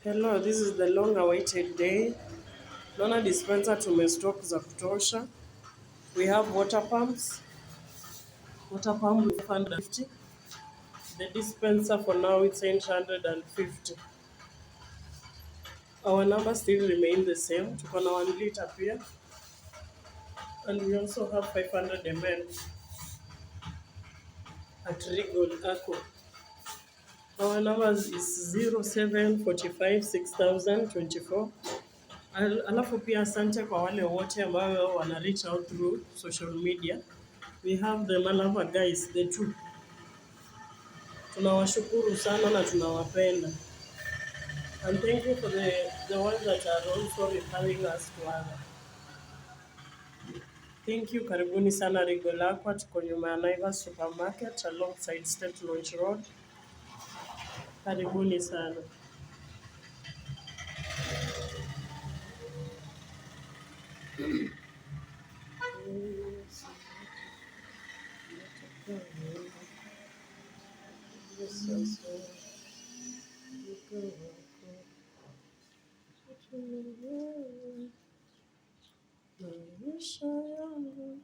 Hello, this is the long awaited day. Naona dispenser tumestock za kutosha. We have water pumps. Water pump with 550. The dispenser for now it's 850. Our number still remain the same. Tuko na 1 liter pia. And we also have 500 ml at Regal Aqua. Our numbers is 0745 6024. Alafu pia asante kwa wale wote ambao wana reach out through social media. We have the Malava guys, the two. Tunawashukuru sana na tunawapenda. And thank you for the ones that are also referring us to other. Thank you, karibuni sana Regal Aqua, tuko nyuma ya Naivas Supermarket alongside State Launch Road. Karibuni sana. Maisha yangu